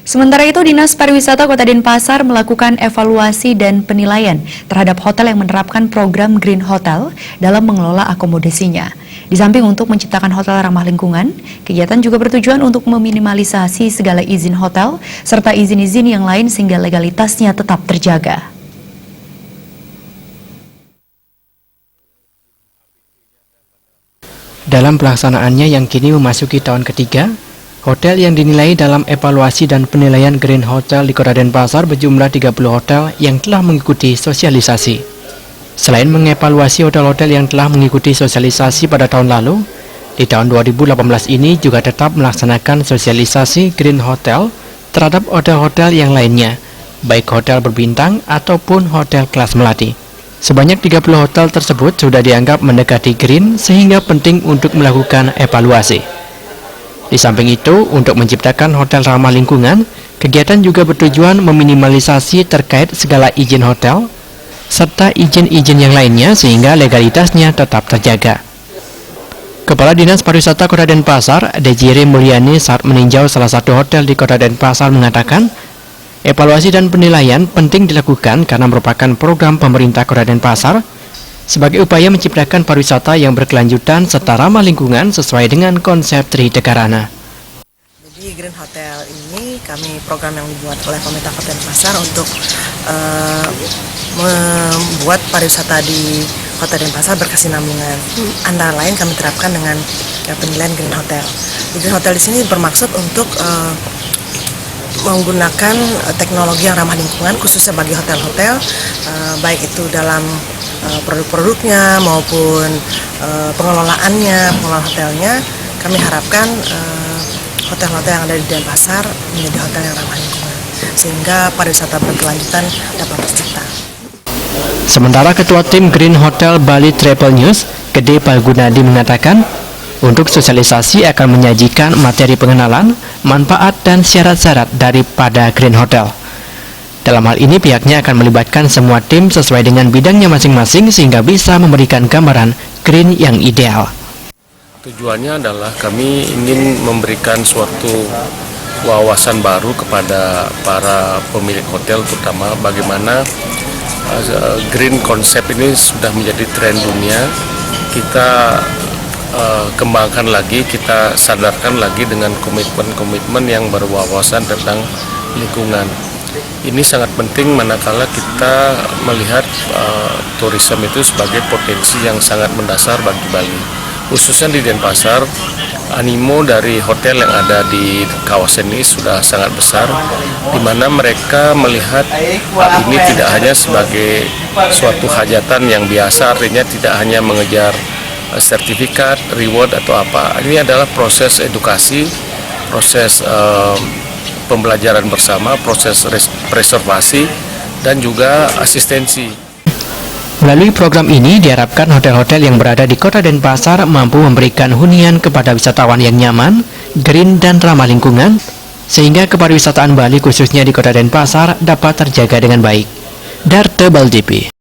Sementara itu, Dinas Pariwisata Kota Denpasar melakukan evaluasi dan penilaian terhadap hotel yang menerapkan program Green Hotel dalam mengelola akomodasinya. Di samping untuk menciptakan hotel ramah lingkungan, kegiatan juga bertujuan untuk meminimalisasi segala izin hotel serta izin-izin yang lain sehingga legalitasnya tetap terjaga. Dalam pelaksanaannya yang kini memasuki tahun ketiga, hotel yang dinilai dalam evaluasi dan penilaian Green Hotel di Kota Denpasar berjumlah 30 hotel yang telah mengikuti sosialisasi. Selain mengevaluasi hotel-hotel yang telah mengikuti sosialisasi pada tahun lalu, di tahun 2018 ini juga tetap melaksanakan sosialisasi Green Hotel terhadap hotel-hotel yang lainnya, baik hotel berbintang ataupun hotel kelas melati. Sebanyak 30 hotel tersebut sudah dianggap mendekati green sehingga penting untuk melakukan evaluasi. Di samping itu, untuk menciptakan hotel ramah lingkungan, kegiatan juga bertujuan meminimalisasi terkait segala izin hotel, serta izin-izin yang lainnya sehingga legalitasnya tetap terjaga. Kepala Dinas Pariwisata Kota Denpasar, Dejire Mulyani saat meninjau salah satu hotel di Kota Denpasar mengatakan, evaluasi dan penilaian penting dilakukan karena merupakan program pemerintah Kota Denpasar sebagai upaya menciptakan pariwisata yang berkelanjutan serta ramah lingkungan sesuai dengan konsep Tridekarana. Jadi Green Hotel ini program yang dibuat oleh pemerintah Kota Denpasar untuk membuat pariwisata di Kota Denpasar berkesinambungan. Antara lain kami terapkan dengan penilaian Green Hotel. Di Green Hotel di sini bermaksud untuk menggunakan teknologi yang ramah lingkungan khususnya bagi hotel-hotel, baik itu dalam produk-produknya maupun pengelolaan hotelnya. Kami harapkan hotel-hotel yang ada di Denpasar menjadi hotel yang ramah lingkungan sehingga pariwisata berkelanjutan dapat tercipta. Sementara Ketua Tim Green Hotel Bali Travel News, Gede Palgunadi mengatakan, untuk sosialisasi akan menyajikan materi pengenalan, manfaat dan syarat-syarat daripada Green Hotel. Dalam hal ini pihaknya akan melibatkan semua tim sesuai dengan bidangnya masing-masing sehingga bisa memberikan gambaran green yang ideal. Tujuannya adalah kami ingin memberikan suatu wawasan baru kepada para pemilik hotel, terutama bagaimana green konsep ini sudah menjadi tren dunia. Kita kembangkan lagi, kita sadarkan lagi dengan komitmen-komitmen yang berwawasan tentang lingkungan. Ini sangat penting manakala kita melihat turisme itu sebagai potensi yang sangat mendasar bagi Bali. Khususnya di Denpasar, animo dari hotel yang ada di kawasan ini sudah sangat besar, di mana mereka melihat hal ini tidak hanya sebagai suatu hajatan yang biasa, artinya tidak hanya mengejar sertifikat, reward atau apa. Ini adalah proses edukasi, proses pembelajaran bersama, proses preservasi, dan juga asistensi. Melalui program ini diharapkan hotel-hotel yang berada di Kota Denpasar mampu memberikan hunian kepada wisatawan yang nyaman, green dan ramah lingkungan, sehingga kepariwisataan Bali khususnya di Kota Denpasar dapat terjaga dengan baik. Darte Baldipi.